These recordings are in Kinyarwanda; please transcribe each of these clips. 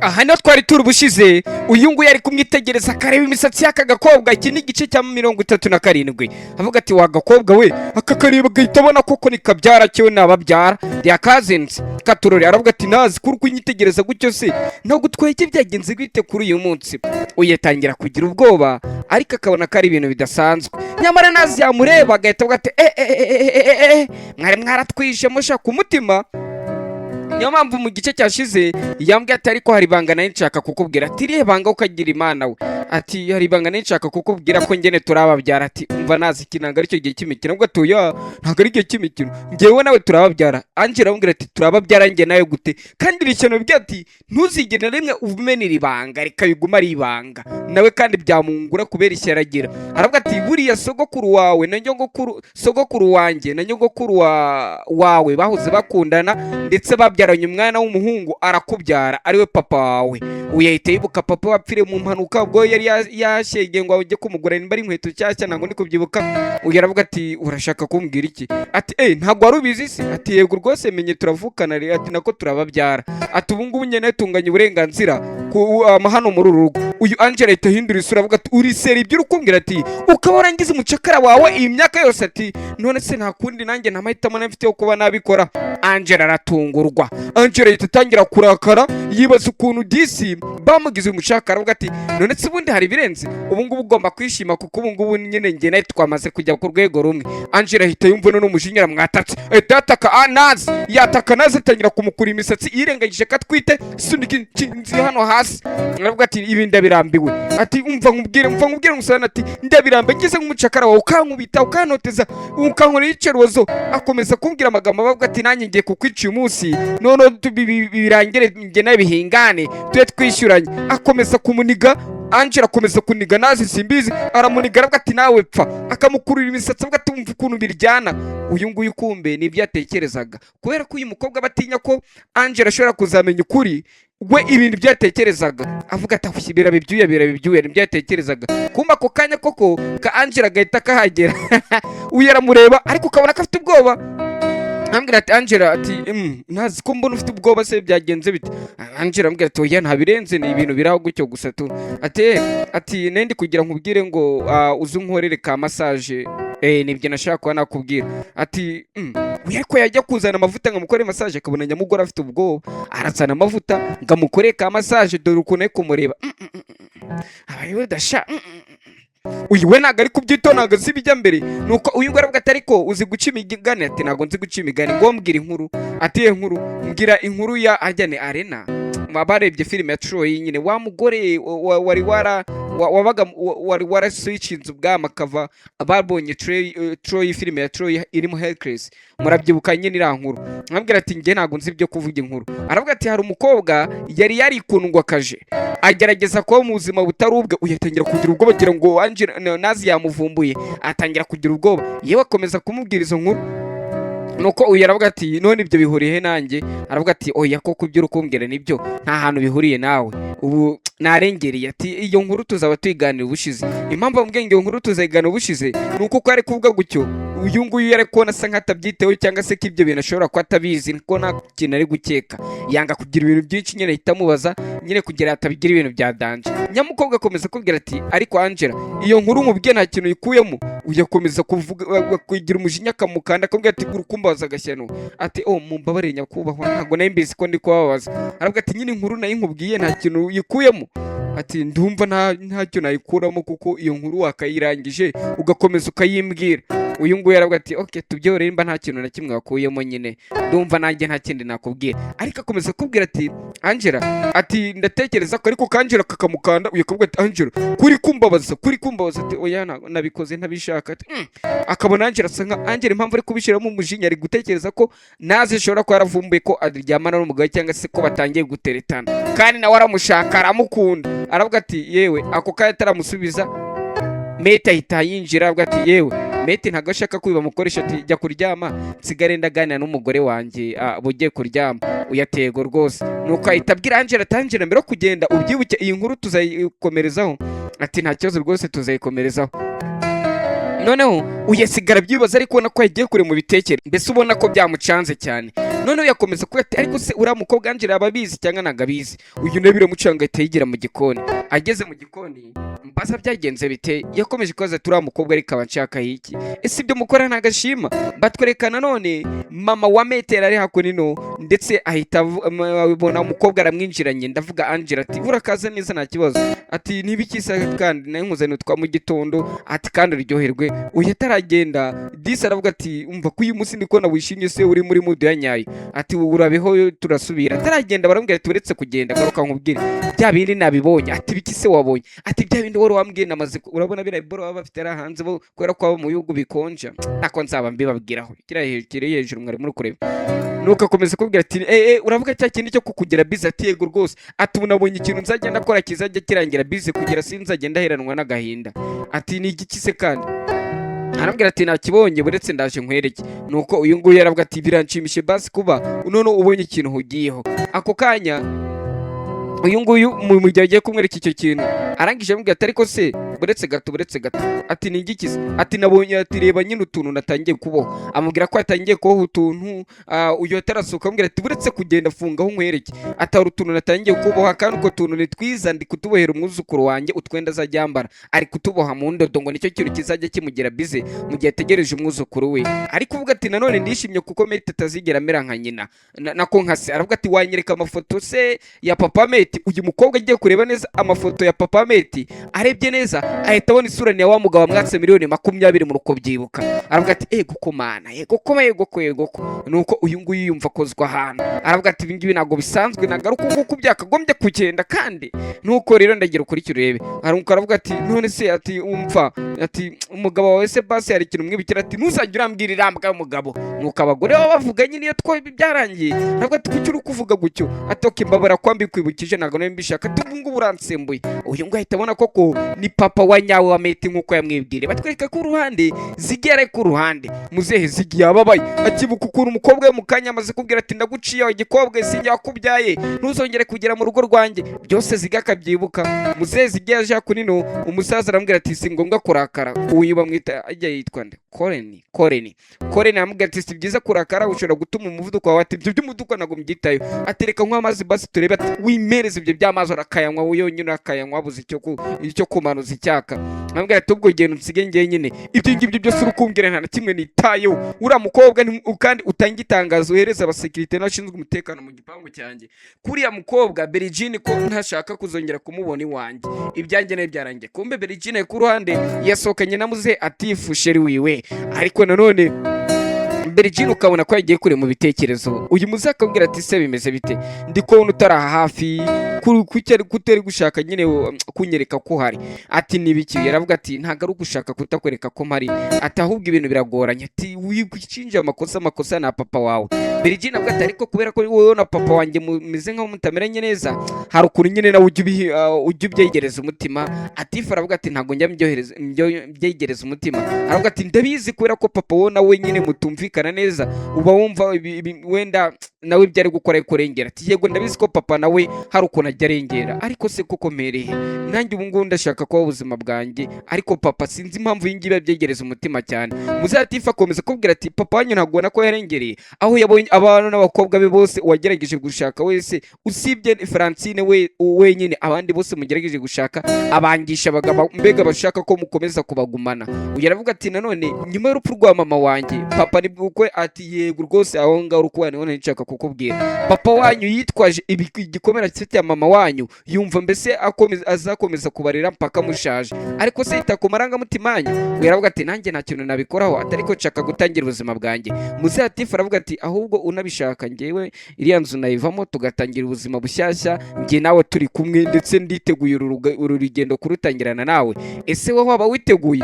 aha niho twari turi ubushize uyu nguyu ari kumwitegereza akareba imisatsi y'aka gakobwa. Iki ni igice cya 37 avuga ati wa gakobwa we, aka kareba gahita abona koko nikabyara cyo nababyara ya cousins katurore. Aravuga ati nazi kuri kunyitegereza gutyo se no gutweke byagenze gwite kuri uyu munsi. Uyetangira kugira ubwoba ariko akabona ko ari ibintu bidasanzwe, nyamara nazi yamureba agahita avuga ati mwari mwaratwishe mushaka umutima. Niyo mpamvu mu gice cyashize yambwiye ati ariko hari ibanga nari nshaka kukubwira. Ati irihe banga ukagira imana we? Ati hari ibanga nari nshaka kukubwira ko ngene turababyara. Ati umva nazi kinanga aricyo gihe cy'imikino. Ubwo atuya ntago ari igihe cy'imikino, ngewe nawe turababyara. Angela amubwira ati turababyara nge nawe gute? Kandi rishano bwe ati ntuzigene rimwe umenera ibanga reka biguma ari ibanga. Nawe kandi byamungura kubera ishyaragira. Aravuga ati buriya sogokuru wawe na nyogokuru, sogokuru wanjye na nyogokuru wawe bahoze bakundana ndetse babyaranye umwana w'umuhungu arakubyara ariwe papa wawe. Uyahita yibuka papa wapfire mu mpanuka ubwo yari yashegeye ngo ajye kumugura nimba ari inkweto cyashya ntago ndi kubyibuka. Uyu aravuga ati urashaka kumbwira iki? Ati ntago wari ubizi se? Ati yego rwose menye turavukana rero. Ati nako turababyara. Ati ubu ngubu nyene tunganye uburenganzira hano muri uru rugo. Uyu Angela ahita ahindura isura avuga ati uri seri ibyo urukumbwira. Ati ukaba warangize umucakara wawe iyi myaka yose. Ati none se nta kundi nanjye nta mahitamo nafite yo kuba nabikora. Angela aratungurwa. Angela ahita atangira kurakara yibaza ukuntu disi bamugize umushakara. Avuga ati none se ubundi hari birenze? Ubu ngubu ugomba kwishima kuko ubu ngubu nyine nge nawe twamaze kujya ku rwego rumwe. Angela ahita yumva none umujinya aramwatatse yataka nazi yataka nazi atangira kumukura imisatsi yirengagije katwite sunika inzi hano hasi. Aravuga ati ibi ndabirambiwe. Ati umva nkubwire musana. Ati ndabirambe ngeze nk'umucakara wawe ukankubita ukanoteza ukankora icerozo. Akomeza kumbwira amagambo avuga ati nanjye ngiye kukwica uyu munsi none birangire nge nawe bihingane tuye twishyuranye. Akomeza kumuniga. Angela akomeza kuniga nazi simbizi aramuniga. Aravuga ati nawe pfa. Akamukurura imisatsi avuga ati umva ukuntu biryana. Uyu nguyu kumbe nibyo yatekerezaga kubera ko uyu mukobwa batinya ko Angela ashobora kuzamenya ukuri we ibintu byatekerezaga. Avuga ati birabibyuya nibyo yatekerezaga. Kumba ako kanya koko ka Angela gahita kahagera. Uyu aramureba ariko ukabona ko afite ubwoba. Ambwira ati Angela ati nazi ko mbona ufite ubwoba se byagenze bite? Angela ambwira ati oya nta birenze ni ibintu biraho gutyo gusa tu. Ati nendi kugira nkubwire ngo uze unkorere ka massage. Nibyo nashaka kuba nakubwira. Ati uya ko yajya kuzana amavuta ngamukore massage akabona nyamugora afite ubwoba arazana amavuta ngamukore ka massage dore ukuntu ari kumureba. Abayewe dasha uyu we ntago ari kubyito ntago azi ibijya mbere. Nuko uyu ngaravuga ati ariko uzi guca imigani? Ati ntago nzi guca imigani ngo mbwira inkuru. Ati inkuru mbwira inkuru ya Ajyane Arena. Barebye filime ya Troy nyine wa mugore wari waraswitchinze ubwama akava ababonye Troy filime ya Troy irimo Hercules murabyibuka nyine ira nkuru. Nkabwira ati nge ntago nzi ibyo kuvuga inkuru. Aravuga ati hari umukobwa yari yarikundwa kaje agerageza kuba mu buzima butari ubwe. Uyatangira kugira ubwoba bagira ngo Angela nazi yamuvumbuye. Atangira kugira ubwoba yewe akomeza kumubwira izo nkuru. Nuko uyu aravuga ati none ibyo bihuriye nanjye? Aravuga ati oya koko ibyo urukumbwira nibyo nta hantu bihuriye nawe ubu narengereye. Ati iyo nkuru tuzaba tuyiganira ubushize. Impamvu mbwenge iyo nkuru tuzayiganira ubushize nuko ko ari kuvuga gutyo uyu nguyu yari kubona asa nk'atabyiteho cyangwa se ko ibyo bintu ashobora kuba atabizi ko nta kintu ari gukeka. Yanga kugira ibintu byinshi nyine ahita amubaza nyine kugira atabigira ibintu bya danje. Nyamukobwa akomeza kubwira ati ariko Angela iyo nkuru mubwiye nta kintu yikuyemo. Uyakomeza kugira umujinya akamukanda akambwira ati urukumbaza agashyano. Ati mumbabarire nyakubahwa ntago nayo mbizi ko ndi kubabaza. Aravuga ati nyine inkuru nayo nkubwiye nta kintu yikuyemo. Ati ndumva ntacyo nayikuramo kuko iyo nkuru wakayirangije ugakomeza ukayimbwira. Uyu nguyu aravuga ati okay tubyorere mba nta kintu na kimwe wakuyemo nyine ndumva nanjye nta kindi nakubwira. Ariko akomeza kubwira ati Angela ati ndatekereza ko ariko Angela kakamukanda. Uyu akavuga ati Angela kuri kumbabaza. Ati oya nabikoze ntabishaka. Akabona Angela asanga Angela impamvu ari kubishiramo umujinya ari gutekereza ko nazi ashobora ko yaravumbuye ko aryamana n'umugabo cyangwa se ko batangiye guteretana kandi nawe aramushaka aramukunda. Aravuga ati yewe ako kaya ataramusubiza Meta ahita yinjira. Aravuga ati yewe Meti ntago ashaka ko bamukoresha. Ati jya kuryama nsigare ndaganira n'umugore wanjye bugiye kuryama. Uyatego rwose. Nuko ahita abwira Angela ati Angela mbere kugenda ubyibuke iyi nkuru tuzayikomerezaho. Ati nta kibazo rwose tuzayikomerezaho. Noneho uyasigara byibaza ariko ubona ko yagiye kure mu bitekere mbese ubona ko byamucanze cyane. noneho yakomeza kuba ati ariko se uriya mukobwa Angela ababizi cyangwa ntabwo abizi. Uyu nawe biramucanga ahita yigira mu gikoni. Ageze mu gikoni mbaza byagenze bite, yakomeje kubaza ati uriya mukobwa ariko aba nshaka iki, ese ibyo mukora ntagashima. Batwereka nanone mama wa Metero ari hakuno ndetse ahita abona umukobwa aramwinjiranye, ndavuga Angela, ati urakaza neza nta kibazo, ati nibikisa kandi nayo nkuzanira twa mu gitondo, ati kandi uryoherwe. Uyu ataragenda Disi aravuga ati umva ko uyu munsi ndiko wishimye se uri muri mudu ya nyayo, ati urabeho turasubira. Ataragenda baramubwira ati uretse kugenda garuka nkubwire bya bindi nabibonye. Ati biki se wabonye, ati bya bindi wari wambwiye namaze, urabona bira boro baba bafite ara hanze bo kubera ko aba mu bihugu bikonja, nako nzaba mbibabwiraho kiri hejuru mwari muri kureba. Nuko akomeza kubwira ati uravuga cya kindi cyo kukugira bize, ati yego rwose, ati unabonye ikintu nzagenda akora kizajya kirangira bize kugira sinzagenda heranwa n'agahinda. Ati ni igiki se kandi, arambwira ati nakibonye buretse ndaje nkwereke. Nuko uyu nguyu yaravuga ati biranshimishe basi kuba none ubonye ikintu hugiyeho. Ako kanya uyu nguyu mu gihe agiye kumwereka icyo kintu arangije amubwira ati ariko se buretse gato ati ni igiki se, ati nabonye, ati reba nyine utuntu natangiye kuboha. Amubwira ko yatangiye kuboha utuntu. Uyu atarasohoka amubwira ati buretse kugenda fungaho nkwereke, atari utuntu natangiye kuboha kandi uko tuntu ni twiza, ndi kutubohera umwuzukuru wanjye utwenda azajya yambara, ari kutuboha mu ndodo ngo nicyo kintu kizajya kimugira bize mu gihe ategereje umwuzukuru we. Ariko uvuga ati nanone ndishimye kuko Mate atazigera amera nka nyina nako nka se. Aravuga ati wanyereka amafoto se ya papa Mate. Uyu mukobwa agiye kureba neza amafoto ya papa Mate, arebye neza ahita abona isura ni ya wa mugabo mwatse miliyoni 20 mu ruko byibuka. Aravuga ati ego ko mana, ego ko. Nuko uyu nguyu yumva kozwa ahantu, aravuga ati ibingibi ntabwo bisanzwe, nagaruka nguko byakagombye kugenda kandi. Nuko rero ndagira ukuri kirebe. Aravuga ati none se, ati umva, ati umugabo wawe se basi hari ikintu mwibikira, ati ntuzajye urambwira irambwa y'umugabo. Nuko abagore baba bavuga nyine iyo two byarangiye. Aravuga ati kuki uri kuvuga gutyo, ati oke mbabara kwambi kwibukije ntabwo nawe mbishaka, ati ubu ngubu uransembuye. Uyu nguyu ahita abona koko ni papa wa nyawe wa Mate nkuko yamwibwire. Batwereka ku ruhande Ziggy ari ku ruhande, muzehe Ziggy yababaye akibuka ukuntu umukobwa we mu kanya amaze kubwira ati ndaguciye igikobwa sinjya kubyaye ntuzongere kugera mu rugo rwanjye. Byose Ziggy akabyibuka. Muzehe Ziggy yaje kunino, umusaza aramubwira ati si ngombwa kurakara. Uyu bamwita ajya yitwa nde, Koreni amubwira ati si byiza kurakara, ushobora gutuma umuvuduko wawe, ati ibyo by'umuduko ntabwo mbyitayo, atereka nkwa amazi basi turebe, ati wimereze ibyo by'amazi arakayanywa yonyine, akayanywa abuze icyo kumanuza icyaka. Amubwira ati ubwo genda unsige njye nyine, ibyo ngibyo byose urukumbwira nta na kimwe nitayeho. Uriya mukobwa kandi utanga itangazo uhereza abasekirite n'abashinzwe umutekano mu gipangu cyanjye kuriya mukobwa Berigine ko ntashaka kuzongera kumubona iwanjye, ibyanjye nayo byarangiye. Kumbe Berigine ku ruhande yasohokanye na muzehe Atifu sheri wiwe. Ariko nanone Berigine ukabona ko yagiye kure mu bitekerezo. Uyu muzehe akabwira ati se bimeze bite, ndi kubona utaraha hafi kutari gushaka nyine kunyereka ko hari. Ati nibiki, yaravuga ati ntago ari ugushaka kutakwereka ko mpari, ati ahubwo ibintu biragoranye, ati wikwinjira amakosa na papa wawe. Berigine avuga ati ariko kubera ko wowe na papa wanjye mumeze nkaho mutameranye neza, hari ukuntu nyine nawe ujya ubyegereza umutima. Atifu aravuga ati ntago njya mbyegereza umutima. Aravuga ati ndabizi kubera ko papa wowe nawe nyine mutumvikana neza, uba wumva wenda nawe byari gukora kurengera. Ati yego ndabizi ko papa nawe hari ukuntu ajya arengera, ariko se koko mereye nanjye ubu ngubu ndashaka kuba ubuzima bwanjye, ariko papa sinzi impamvu y'ingibi abyegereza umutima cyane. Muzehe Atifu akomeza kubwira ati papa wanyu ntabwo ubona ko yarengereye, aho yabonye abana n'abakobwa be bose wagerageje gushaka wese usibye Francine wenyine, abandi bose mugerageje gushaka abangisha mbega bashaka ko mukomeza kubagumana. Uyu aravuga ati nanone nyuma y'urupfu rwa mama wanjye papa nibwo uko, ati yego rwose aho ngaho urukubana none nshaka kukubwira papa wanyu yitwaje igikomera cya mama wanyu, yumva mbese azakomeza kubarira mpaka mushaje, ariko se ita ku marangamutima yanyu. Uyu aravuga ati nanjye nta kintu nabikoraho, atariko nshaka gutangira ubuzima bwanjye. Muzehe Atifu aravuga ati ahubwo unabishaka njyewe iriya nzu nayivamo tugatangira ubuzima bushyashya, njye nawe turi kumwe, ndetse nditeguye uru rugendo kurutangirana nawe. Ese wowe waba witeguye?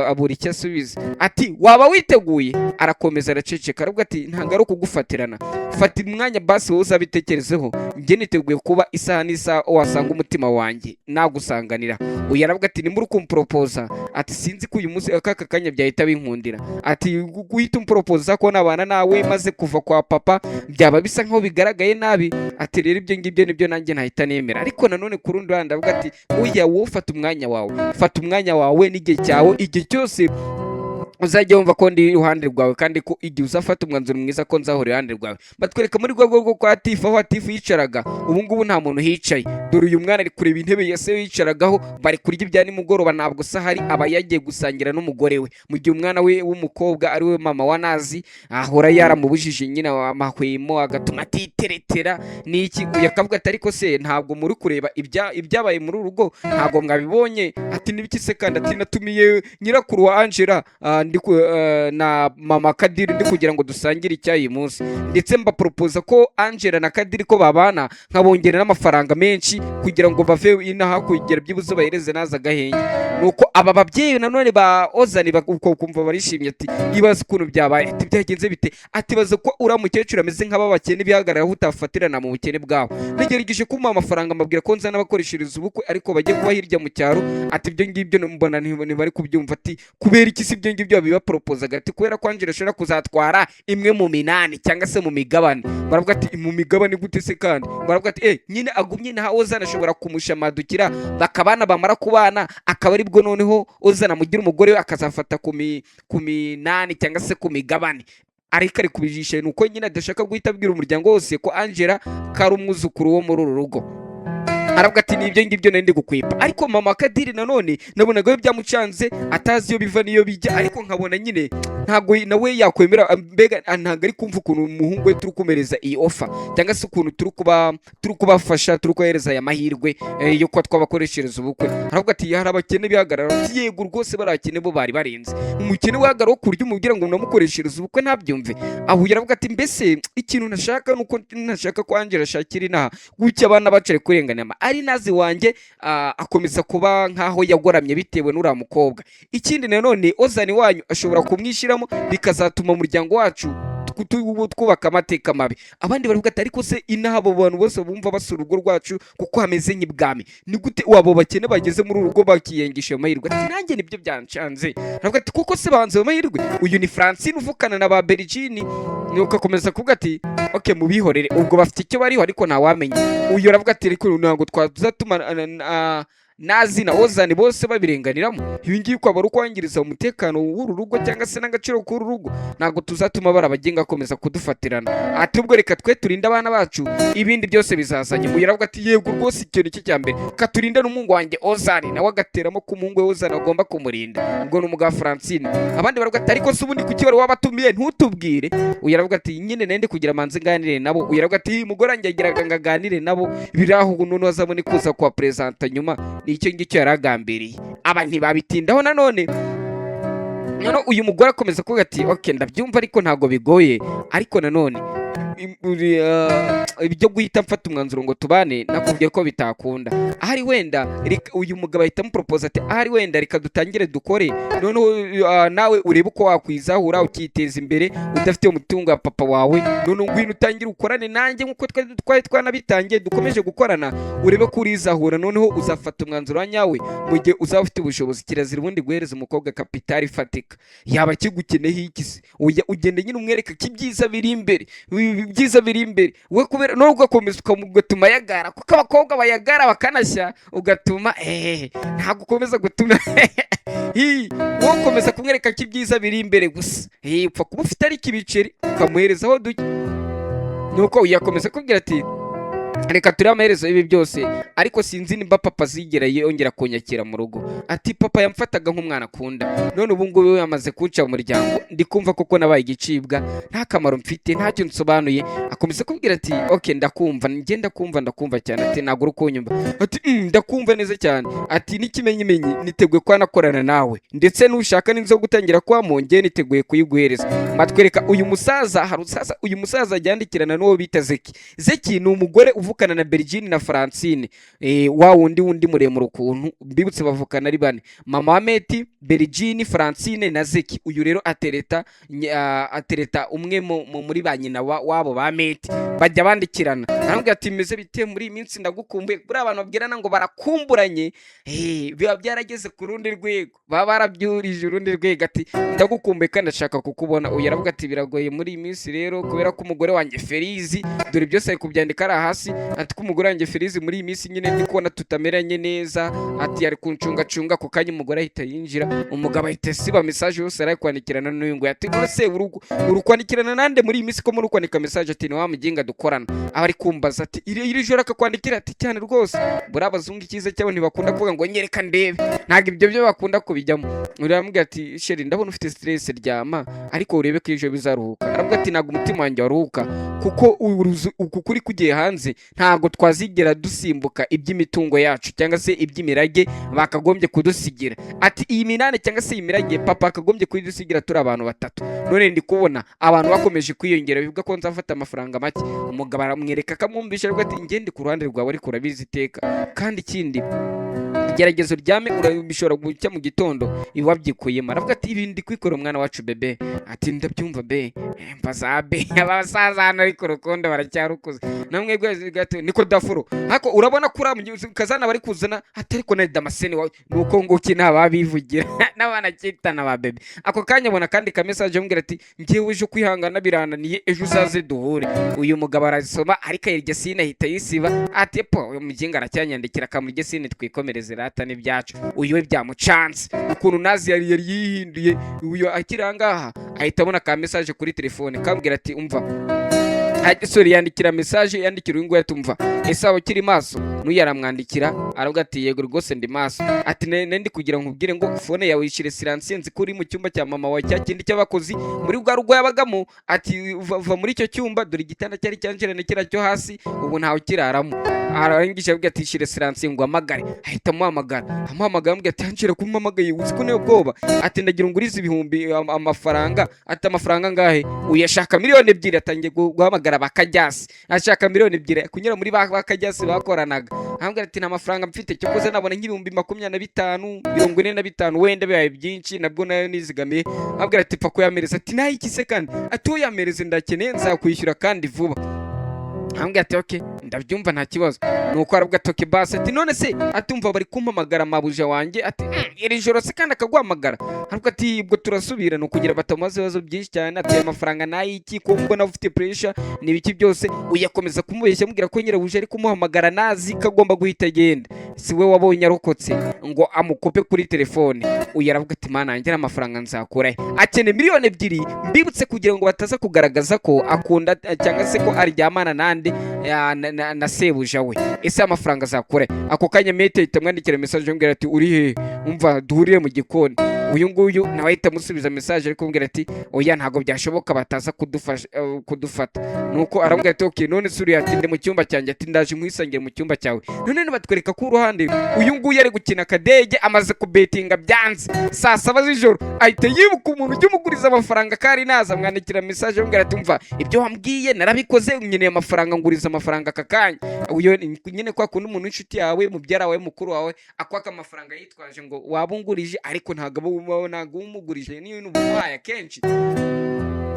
Abura icyo asubiza, ati waba witeguye? Arakomeza araceceka aravuga ati ntabwo ari ukugufatirana, fata umwanya basi wowe uzabitekerezeho, njye niteguye kuba isaha n'isaha wasanga umutima wanjye nagusanganira. Uyu aravuga ati nimuri kumporopoza, ati sinzi ko uyu munsi aka kanya byahita binkundira, ati guhita umporopoza ko nabana nawe maze kuva kwa papa byaba bisa nkaho bigaragaye nabi. Ati rero ibyo ngibyo nibyo nanjye ntahita nemera, ariko nanone ku rundi ruhande aravuga ati oya wowe fata umwanya wawe n'igihe cyawe, igihe cyose uzajya wumva ko ndi iruhande rwawe kandi ko igihe uzafata umwanzuro mwiza ko nzahora iruhande rwawe. Batwereka muri rwego rwo kwa Tifu aho Tifu yicaraga, ubu ngubu nta muntu hicaye. Dore uyu mwana ari kureba intebe ya se yicaragaho, bari kurya ibya nimugoroba, ntabwo se hari aba yagiye gusangira n'umugore we, mu gihe umwana we w'umukobwa ari we mama wa Nazi ahora yaramubujije nyine amahwemo agatuma atiteretera n'iki. Uyu akavuga ati ariko se ntabwo muri kureba ibyabaye muri uru rugo, ntabwo mwabibonye? Ati n'ibiki se kandi? Ati natumiye nyirakuru wa Angela na mama Kadiri ndi kugira ngo dusangire icyayi munsi, ndetse mbaporopoza ko Angela na Kadiri ko babana nkabongera n'amafaranga menshi kugira ngo bave inaha kugira byibuze bahereze Naza agahenge. Nuko aba babyeyi nanone ba Ozani kumva barishimye, ati ibaze ukuntu byabaye, ati byagenze bite? Ati baze ko uriya mukecuru ameze nk'ababakene bihagarara aho utafatirana mu bukene bwabo. Nagerageje kumuha amafaranga mbabwira ko nzana bakoreshereza ubukwe ariko bajye kuba hirya mu cyaro. Ati ibyo ngibyo mbona ntibari kubyumva. Ati kubera iki si ibyo ngibyo babibaporopozaga? Ati kubera ko Angela ashobora kuzatwara imwe mu minani cyangwa se mu migabane. Baravuga ati mu migabane gute se kandi? Baravuga ati nyine agumye na Ozana ashobora kumushamadukira bakabana, bamara kubana akaba ari bwo noneho Ozana mugira umugore we akazafata ku minani cyangwa se ku migabane. Ariko ari kubijisha nuko nyine adashaka guhita abwira umuryango wose ko Angela kari umwuzukuru wo muri uru rugo. Aravuga ati ni ibyo ngibyo nari ndi gukwepa. Ariko mama Kadiri nanone nabonaga we byamucanze, atazi iyo biva niyo bijya, ariko nkabona nyine ntabwo nawe yakwemera, mbega ntabwo ari kumva ukuntu umuhungu we turi kumereza iyi ofa cyangwa se ukuntu turi kubafasha, turi kohereza aya mahirwe yo kuba twabakoreshereza ubukwe. Aravuga ati hari abakene bihagarara, ati yego rwose barakene bo bari barenze. Umukene wihagarara wo kurya umubwira ngo unamukoreshereza ubukwe ntabyumve. Aho aravuga ati mbese ikintu nashaka nuko ntashaka ko Angela ashakira inaha gutya abana bacare kurengana ari Nazi wanjye akomeza kuba nkaho yagoramye bitewe n'uriya mukobwa. Ikindi nanone Ozani wanyu ashobora kumwishyiramo bikazatuma umuryango wacu twubaka amateka mabi. Abandi baravuga ati ariko se inaha abo bantu bose bumva basura urugo rwacu kuko hameze nk'ibwami, ni gute wabo bakene bageze muri urugo bakiyengisha amahirwe? Ati nanjye nibyo byancanze. Aravuga ati kuko se banze amahirwe. Uyu ni Francine uvukana na ba Bergine. Nuko akomeza kuvuga ati okay mubihorere, ubwo bafite icyo bariho ariko ntawamenya. Uyu aravuga ati ariko ntabwo twazatuma Nazi na Ozani bose babirenganiramo. Ibi ngibi ko abari kwangiriza umutekano w'uru rugo cyangwa se n'agaciro k'uru rugo, ntabwo tuzatuma barabagenga akomeza kudufatirana. Ati ubwo reka twe turinde abana bacu, ibindi byose bizazanye. Uyu aravuga ati yego rwose icyo nicyo cya mbere, katurinda n'umuhungu wanjye Ozani. Nawe agateramo ko umuhungu we Ozani agomba kumurinda, ubwo ni umugabo Francine. Abandi baravuga ati ariko se ubundi kuki bari wabatumiye ntutubwire? Uyu aravuga ati nyine nende kugira manze nganire nabo. Uyu aravuga ati mugore wanjye agiraga ngaganire nabo, biraho umuntu azabone kuza kwa presenta nyuma. Icyo ngicyo yaragambiriye. Aba ntibabitindaho nanone. Uyu mugore akomeza kuvuga ati okay ndabyumva ariko ntago bigoye, ariko nanone ibyo guhita mfata umwanzuro ngo tubane nakubwiye ko bitakunda. Ahari wenda uyu mugabo ahita amuporopoza ati ahari wenda reka dutangire dukore, noneho nawe urebe uko wakwizahura ukiteza imbere udafite umutungo wa papa wawe. Noneho ngwino utangire ukorane nanjye nk'uko twari twanabitangiye, dukomeje gukorana, urebe ko urizahura. Noneho uzafata umwanzuro wa nyawe mu gihe uzaba ufite ubushobozi. Kirazira ubundi guhereza umukobwa kapitali ifatika, yaba kigukeneho iki se? Ugende nyine umwereka ko ibyiza biri imbere, byiza biri imbere we, kubera no ugakomeza ugatuma yagara, kuko abakobwa bayagara bakanashya, ugatuma ntabwo ukomeza gutuma wowe ukomeza kumwereka ko ibyiza biri imbere gusa. Upfa kuba ufite ariko ibiceri ukamuherezaho duke. Nuko yakomeza kubwira ati reka turi amaherezo y'ibi byose, ariko sinzi nimba papa zigera yongera kunyakira mu rugo. Ati papa yamfataga nk'umwana akunda, none ubu ngubu yamaze kunca mu muryango, ndi kumva koko nabaye igicibwa, nta kamaro mfite, ntacyo nsobanuye. Akomeza kubwira ati okay ndakumva, njye ndakumva cyane. Ati ntabwo uri kunyumva? Ati ndakumva neza cyane. Ati n'ikimenyimenyi niteguye kwa nakorana nawe, ndetse n'ushaka n'inzo gutangira kwa monge niteguye kuyiguhereza. Matwereka uyu musaza ajyandikirana n'uwo bita Zeki ni umugore uvukana na Bergine na Francine, wa wundi muremure ukuntu mbibutse bavukana ari bane, mama wa Meti, Bergine, Francine na Zeki. Uyu rero atereta umwe muri ba nyina wabo ba Meti, bajya bandikirana. Arambwira ati meze bite muri iminsi ndagukumbuye. Buri abantu babwirana ngo barakumburanye, biba byarageze ku rundi rwego, baba barabyurije urundi rwego. Ati ndagukumbuye kandi ndashaka kukubona. Uyu aravuga ati biragoye muri iyi minsi rero kubera ko umugore wanjye Ferizi dore byose ari kubyandika ari hasi, iki ati ko umugore wanjye Ferizi muri iyi minsi nyine ndi kubona tutameranye neza ati yari kuncungacunga ako kanya umugore ahita yinjira umugabo ahita siba message yose ari kwandikirana n'uyu ngo ati nose urukwandikirana nande muri iyi minsi ko muri kwandika message ati ni wa muginga dukorana abari kumbaza ati iri joro akakwandikira ati cyane rwose buri abazungu ikize cyabo ntibakunda kuvuga ngo nyereka ndebe ntago ibyo byo bakunda kubijyamo uramubwira ati sheri ndabona ufite stress ryama ariko urebe ko ejo bizaruhuka aravuga ati ntago umutima wanjye waruhuka kuko uku kuri kugiye hanze ntago twazigera dusimbuka iby'imitungo yacu cyangwa se iby'imirage bakagombye kudusigira ati iyi minane cyangwa se iyi mirage papa akagombye kudusigira turi abantu batatu none ndi kubona abantu bakomeje kwiyongera bivuga ko nzafata amafaranga make umugabo aramwereka akamwumvisha aravuga ati ngende ku ruhande rwawe ariko urabizi iteka kandi ikindi igeragezo ryame urabishobora gucya mu gitondo iwabyikuyemo aravuga ati ibi ndi kwikora umwana wacu bebe ati ndabyumva be mbazabe abasaza hano ariko rukundo baracyarukuze namwe gato niko dafuro hako urabona kura kazana bari kuzana atari ko na Damascene wawe nuko nguki nababivugira n'abana cyitana ba bebe ako kanya bona kandi ka message ambwira ati ngiye uje kwihangana birananiye ejo uzaze duhure uyu mugabo arazisoma ariko yirye sine hita yisiba ati po uyu muginga aracyanyandikira kamurye sine twikomereze rata n'ibyacu uyu we byamucanze ukuntu nazi yari yihinduye uyu akirangaha ahita abona ka message kuri telefone kambwira ati umva sorry yandikira message yandikira uyu ngo yatumva ese aho kiri maso nuyaramwandikira aravuga ati yego rwose ndi maso ati ndi kugira ngo nkubwire ngo phone yawe yishire silence nzi kuri mu cyumba cya mama wa cyakindi cy'abakozi muri bwa rugo yabagamo ati va muri icyo cyumba dore igitanda cyari cyanjirane kira cyo hasi ubu ntawe kiraramo arangisha avuga ati shire silence ngo amagare ahita muhamagara ambwira ati hanjira kumamagaye uzi ko bwoba ati ndagira nguriza ibihumbi amafaranga ati amafaranga ngahe uyashaka miliyoni 2 atangiye guhamagara bakajyasi ashaka miliyoni 2 kunyura muri bakajyasi bakoranaga ambwira ati n'amafaranga mfite cyo koze nabona nk'ibihumbi 25 45 wenda bibaye byinshi nabwo nayo nizigamiye ambwira ati pfa ko yamereza ati nayi kise kandi ati yamereze ndakeneye nzakwishyura kandi vuba ambwira ati okay ndabyumva nta kibazo nuko aravuga toke base ati none se atumva bari kumpamagara mabuja wanjye ati iri joro se kandi akagwamagara aravuga ati ubwo turasubira no kugira batamaze ibibazo byinshi cyane ati amafaranga nayiki ko mbona ufite pressure nibiki byose uyakomeza kumubeshya mubwira ko nyirabuje ari kumuhamagara nazi kagomba guhita agenda siwe wabonye arokotse ngo amukope kuri telefone uyaravuga ati mana njye amafaranga nzakura akene miliyoni 2 mbibutse kugira ngo bataza kugaragaza ko akunda cyangwa se ko aryamana nande na sebuja we ese amafaranga azakura ako kanya mete itamwandikira message ambwira ati uri he umva duhuriye mu gikoni uyu nguyu nawe ahita musubiza message ariko ambwira ati oya ntago byashoboka bataza kudufata nuko arambwira ati okay none suri atinde mu cyumba cyanjye ati ndaje muhisangire mu cyumba cyawe none batwereka ko uruhande uyu nguyu ari gukina kadege amaze kubetinga byanze saa 7 z'ijoro ahita yibuka umuntu ujye umuguriza amafaranga kari naza mwandikira message ambwira ati umva ibyo wambwiye narabikoze nkeneye amafaranga nguriza amafaranga akakanya uyo nyine kwa kundi umuntu inshuti yawe mubyara wawe mukuru wawe akwaka amafaranga yitwaje ngo wabungurije ariko ntago umugurije niyo n'ubuhaya kenshi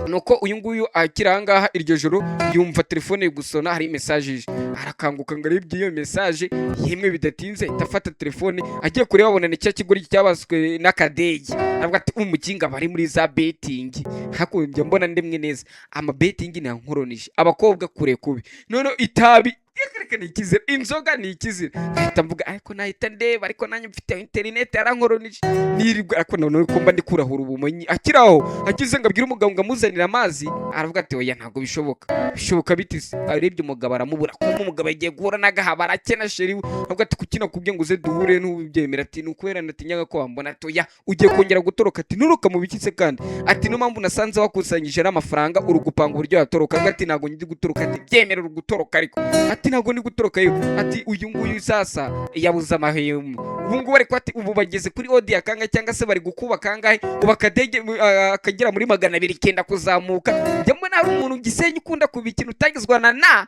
nuko uyu nguyu akirangaha iryo joro yumva telefone gusona hari message arakanguka ngo aribye iyo message yemwe bidatinze itafata telefone agiye kureba abona ni cya kigori cyabaswe n'akadege aravuga ati umukinga bari muri za betting hakumbye mbona ndemwe neza ama betting na nkoronije abakobwa kure kubi none itabi yerekana ikizira inzoga ni ikizira ahita mvuga ariko nahita ndeba ariko nanjye mfite internet yarankoronije nirirwa ariko none ko mba ndikurahura ubumenyi akiraho agize ngo abwire umugabo ngo amuzanira amazi aravuga ati oya ntago bishoboka bitise arebye umugabo aramubura kuma umugabo yagiye guhura n'agahaba arakena sheri avuga ati kukina kubye ngo uze duhure n'ubyemera ati nukwera natinyaga ko wambona ati oya ugiye kongera gutoroka ati nuruka mu bikitse kandi ati no mpamvu nasanze wakusanyije n'amafaranga urugupanga uburyo yatoroka ati ntago ndi gutoroka ati byemera urugutoroka ariko ati ntago ni gutoroka yo ati uyu nguyu sasa yabuza amahemu ubu ngubu ariko ati ubu bageze kuri odi akanga cyangwa se bari gukuba kangahe ubakadege akagera muri 200 kenda kuzamuka njyamo nari umuntu Gisenyi ukunda kubikina utagizwa na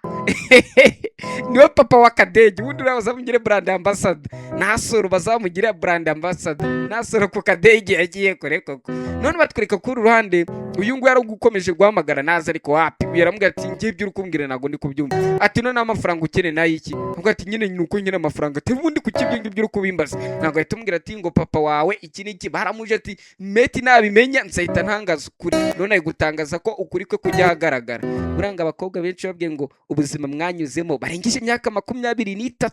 niwe papa wa kadege ubundi bazamugire brand ambassador nasoro bazamugira brand ambassador nasoro ku kadege yagiye kore koko none batwereka kuri ruhande uyu nguyu yaragukomeje guhamagara naza ariko wapi yaramubwira ati ngiye ibyo urukumbwire nago ndi kubyumva ati none amafaranga ukene nayiki ubwo ati nyine nuko nyine amafaranga ati ubundi ku kibyo ngibyo uri kubimbaza rwose ntabwo ahita umubwira ati ngo papa wawe iki n'iki baramuje ati meti nabimenya nzahita ntangaza ukuri none ari gutangaza ko ukuri kwe kujya ahagaragara buranga abakobwa benshi babwiye ngo ubuzima mwanyuzemo barengeje imyaka 23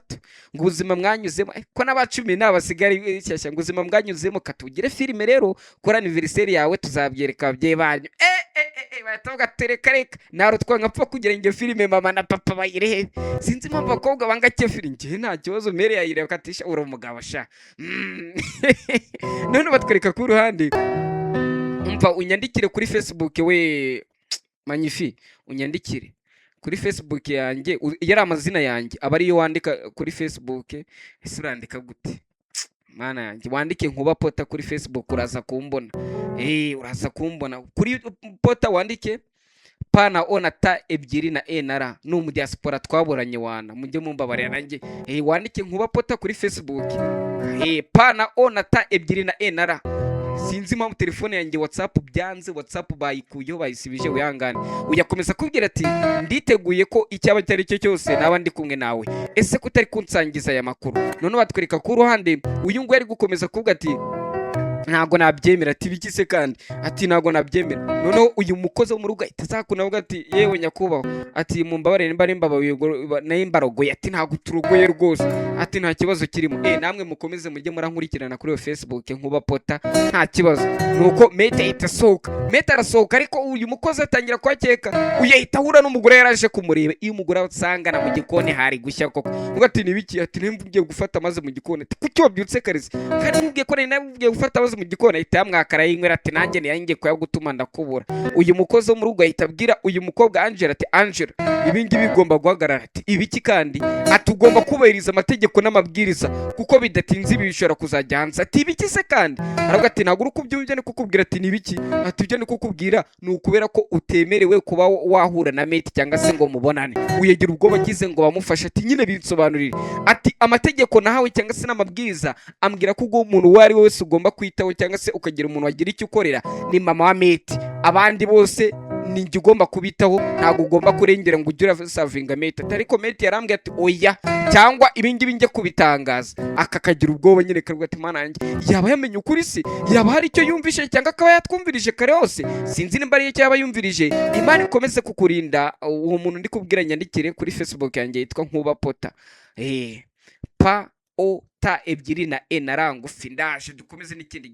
ngo ubuzima mwanyuzemo ko n'abacumi n'abasigari shyashya ngo ubuzima mwanyuzemo katugire filime rero kora anniversaire yawe tuzabyereka ababyeyi banyu bahita tereka reka narutwa nkapfa kugira ngo filime mama na papa bayirebe sinzi impamvu abakobwa banga cyo filime ngiye nta kibazo mere yayireba katisha uri umugabo sha none batwereka ku ruhande umva unyandikire kuri Facebook we Magnifi unyandikire kuri Facebook yanjye yari amazina yanjye aba ariyo wandika kuri Facebook ese urandika gute mana yanjye wandike Nkuba Pota kuri Facebook uraza kumbona uraza kumbona kuri Pota wandike pana ona ta ebyiri na enara mu diaspora twaboranye wana mujye mumbabarira nanjye wandike Nkuba Pota kuri Facebook pana ona ta ebyiri na enara sinzi impamvu telefone yanjye WhatsApp byanze WhatsApp bayikuyeho bayisibije uyangane uyakomeza kubwira ati nditeguye ko icyaba cyari cyo cyose naba ndi kumwe nawe ese kutari kunsangiza aya makuru none batwereka ku ruhande uyu ngo yari gukomeza kuvuga ati ntago nabyemera ati bikise kandi ati ntago nabyemera noneho uyu mukozi wo mu rugo itazakunavuga ati yewe nyakubaho ati mumbabarire nimba n'imbarogoye ati ntago turugoye rwose ati nta kibazo kirimo namwe mukomeze mujye murankurikirana kuri Facebook Nkuba Pota nta kibazo nuko meta itasohoka meta arasohoka ariko uyu mukozi atangira kwakeka uyahita hura n'umugore yaraje kumureba iyo umugore asangana mu gikoni hari gushya koko ngo ati nibiki ati nimvugiye gufata maze mu gikoni ati kuki wabyutse karisi kandi mubwiye ko navugiye gufata maze mu gikoni ahita yamwakara yinywera ati nanjye niyangiye ko yagutuma ndakubura uyu mukozi wo mu rugo ahita abwira uyu mukobwa Angela ati Angela ibingi bigomba guhagarara ati ibiki kandi atugomba kubahiriza amategeko n'amabwiriza kuko bidatinze bishobora kuzajya hanze ati ibiki se kandi aravuga ati ntabwo urukubyumvye ni kukubwira ati nibiki ati ibyo ni kukubwira ni ukubera ko utemerewe kuba wahura na mate cyangwa se ngo mubonane uyegira ubwoba gize ngo bamufashe ati nyine binsobanurire ati amategeko nahawe cyangwa se n'amabwiriza ambwira ko umuntu wari wese ugomba kwitaho cyangwa se ukagira umuntu wagira icyo ukorera ni mama wa mate abandi bose ninjye ugomba kubitaho ntabwo ugomba kurengera ngo ujye urasavinga mate ariko mate yarambwiye ati oya cyangwa ibingibi njye kubitangaza akakagira ubwoba nyine kavuga ati mana yanjye yaba yamenye ukuri se yaba hari icyo yumvishe cyangwa akaba yatwumvirije kare hose sinzi nimba ari icyo yaba yumvirije Imana ikomeze kukurinda uwo muntu ndi kubwira nyandikire kuri Facebook yanjye yitwa Nkuba Pota pa o ta ebyiri na e narangufi ndaje dukomeze n'ikindi